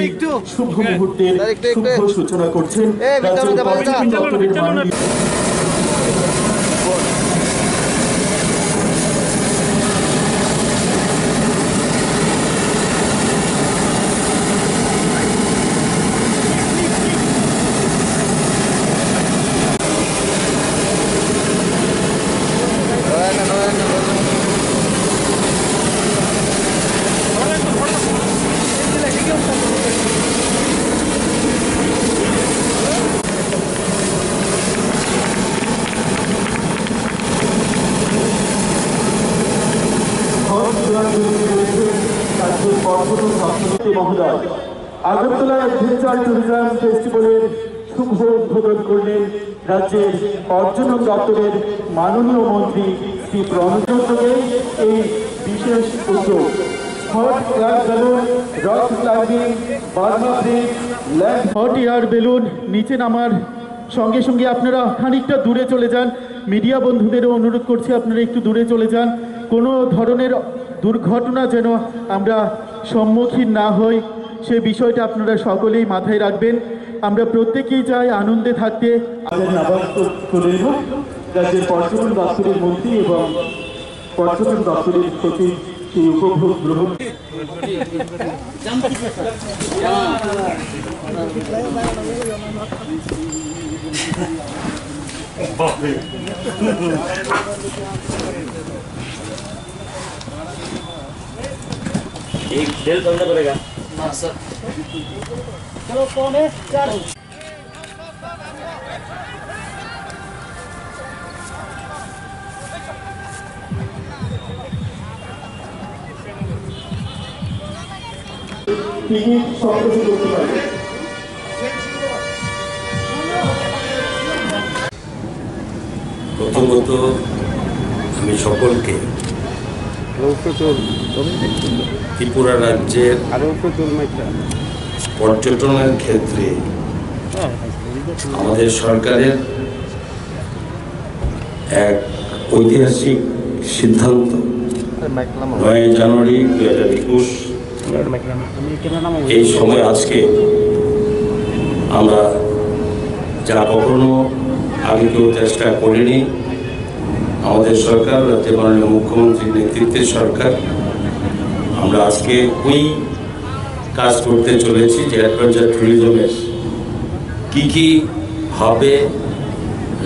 এই শুভ মুহূর্তের শুভ সূচনা করছেন রাজ্যের পর্যটন দপ্তরের মাননীয় মহোদয় আগরতলা অ্যাডভেঞ্চার ট্যুরিজম ফেস্টিভ্যালের শুভ উদ্বোধন করলেন রাজ্যের পর্যটন দপ্তরের মাননীয় মন্ত্রী শ্রী প্রণব চৌধুরী। এই বিশেষ উদ্যোগ hot air balloon, rock climbing, Burma bridge, land hot air balloon নিচে নামার সঙ্গে সঙ্গে আপনারা খানিকটা দূরে চলে যান। মিডিয়া বন্ধুদেরও অনুরোধ করছি আপনারা একটু দূরে চলে যান। কোনো ধরনের দুর্ঘটনা যেন আমরা সম্মুখীন না হই সে বিষয়টা আপনারা সকলেই মাথায় রাখবেন। আমরা প্রত্যেকেই চাই আনন্দে থাকতে। রাজ্যের পর্যটন দপ্তরের মন্ত্রী এবং পর্যটন দপ্তরের সচিব সেই উপভোগ গ্রহণ एक सेल करना पड़ेगा। हाँ सर। चलो कौन है? चार। প্রথমত আমি সকলকে ত্রিপুরা রাজ্যের পর্যটনের ক্ষেত্রে আমাদের সরকারের এক ঐতিহাসিক সিদ্ধান্ত 9 জানুয়ারি 2021 এই সময় আজকে আমরা যা কখনো আগে কেউ চেষ্টা করিনি, আমাদের সরকার রাজ্যের মাননীয় মুখ্যমন্ত্রীর নেতৃত্বের সরকার, আমরা আজকে ওই কাজ করতে চলেছি যে অ্যাডভেঞ্চার ট্যুরিজমের কী ভাবে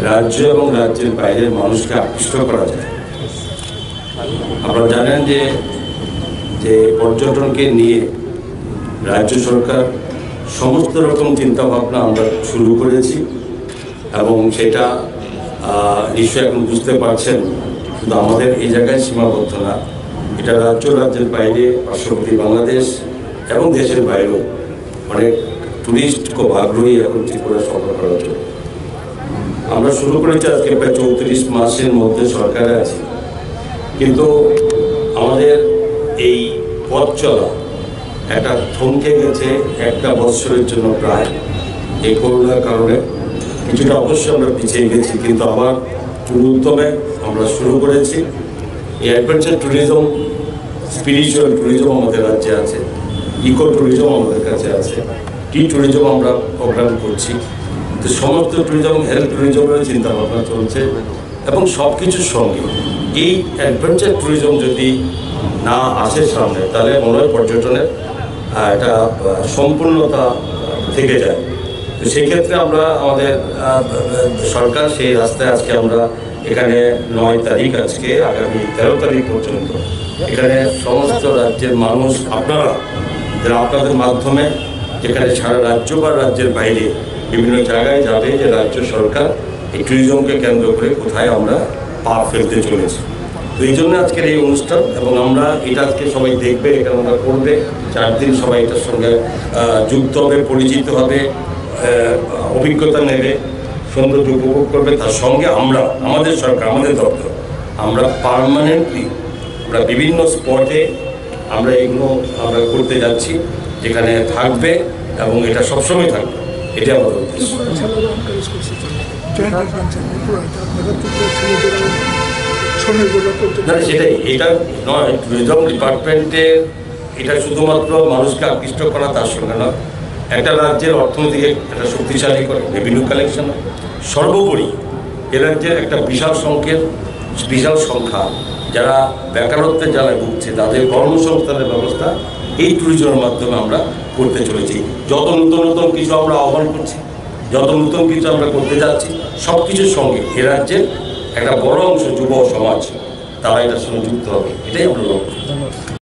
রাজ্য এবং রাজ্যের বাইরের মানুষকে আকৃষ্ট করা যায়। আপনারা জানেন যে পর্যটনকে নিয়ে রাজ্য সরকার সমস্ত রকম চিন্তাভাবনা আমরা শুরু করেছি এবং সেটা নিশ্চয়ই এখন বুঝতে পারছেন শুধু আমাদের এই জায়গায় সীমাবদ্ধ না, এটা রাজ্যের বাইরে পার্শ্ববর্তী বাংলাদেশ এবং দেশের বাইরেও অনেক টুরিস্ট খুব আগ্রহী এখন ত্রিপুরা সফর করার জন্য। আমরা শুরু করেছি আজকে প্রায় 34 মাসের মধ্যে সরকারে আছি, কিন্তু আমাদের এই পথ চলা একটা থমকে গেছে একটা বছরের জন্য প্রায় এই করোনার কারণে। কিছুটা অবশ্যই আমরা পিছিয়ে গেছি, কিন্তু আবার উদ্যমে আমরা শুরু করেছি। এই অ্যাডভেঞ্চার ট্যুরিজম, স্পিরিচুয়াল ট্যুরিজম আমাদের রাজ্যে আছে, ইকো ট্যুরিজম আমাদের কাছে আছে, টি ট্যুরিজম আমরা প্রোগ্রাম করছি। তো সমস্ত ট্যুরিজম, হেলথ ট্যুরিজমের চিন্তাভাবনা চলছে এবং সব কিছুর সঙ্গে এই অ্যাডভেঞ্চার ট্যুরিজম যদি না আসে সামনে, তাহলে মনে হয় পর্যটনের একটা সম্পূর্ণতা থেকে যায়। তো সেই ক্ষেত্রে আমরা আমাদের সরকার সেই রাস্তায় আজকে আমরা এখানে 9 তারিখ আজকে আগামী 13 তারিখ পর্যন্ত এখানে সমস্ত রাজ্যের মানুষ আপনারা যারা আপনাদের মাধ্যমে যেখানে সারা রাজ্য বা রাজ্যের বাইরে বিভিন্ন জায়গায় যাবে যে রাজ্য সরকার এই ট্যুরিজমকে কেন্দ্র করে কোথায় আমরা পা ফেলতে চলেছি। তো এই জন্য আজকের এই অনুষ্ঠান এবং আমরা এটা আজকে সবাই দেখবে, এখানে আমরা করবে 4 দিন সবাই এটার সঙ্গে যুক্ত হবে, পরিচিত হবে, অভিজ্ঞতা নেবে, সৌন্দর্য উপভোগ করবে। তার সঙ্গে আমরা আমাদের সরকার, আমাদের দপ্তর, আমরা পার্মানেন্টলি আমরা বিভিন্ন স্পটে আমরা এগুলো আমরা করতে যাচ্ছি, যেখানে থাকবে এবং এটা সবসময় থাকবে, এটা আমাদের উদ্দেশ্য। না সেটাই, এটা নয়, ট্যুরিজম ডিপার্টমেন্টের এটা শুধুমাত্র মানুষকে আকৃষ্ট করা তার সঙ্গে নয়, একটা রাজ্যের অর্থনীতিকে একটা শক্তিশালী করে, রেভিনিউ কালেকশন, সর্বোপরি এ রাজ্যের একটা বিশাল সংখ্যা যারা বেকারত্বের জ্বালায় ভুগছে তাদের কর্মসংস্থানের ব্যবস্থা এই ট্যুরিজমের মাধ্যমে আমরা করতে চলেছি। যত নতুন নতুন কিছু আমরা আহ্বান করছি, যত নতুন কিছু আমরা করতে যাচ্ছি, সব কিছুর সঙ্গে এ রাজ্যের একটা বড় অংশ যুব সমাজ তারা এটার সঙ্গে যুক্ত হবে, এটাই আমরা লক্ষ্য।